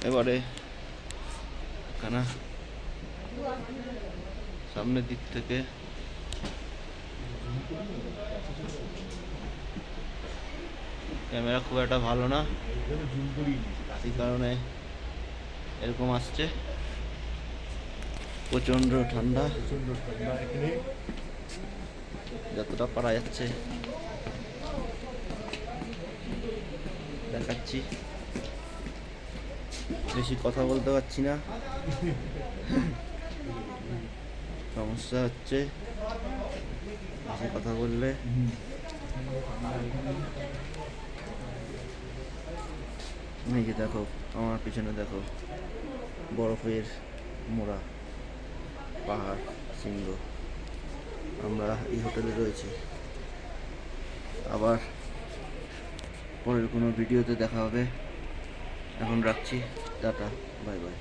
এবারে কানা সামনের দিক থেকে ক্যামেরা খুব একটা ভালো না, এই কারণে এরকম আসছে। প্রচন্ড ঠান্ডা, যতটা পারা যাচ্ছে দেখাচ্ছি। বেশি কথা বলতে পারছি না, সমস্যা হচ্ছে বেশি কথা বললে। এই যে দেখো আমার পিছনে দেখো বরফের মোড়া পাহাড় শৃঙ্গ। আমরা এই হোটেলে রয়েছি। আবার পরের কোনো ভিডিওতে দেখা হবে। এখন রাখছি, টাটা, বাই বাই।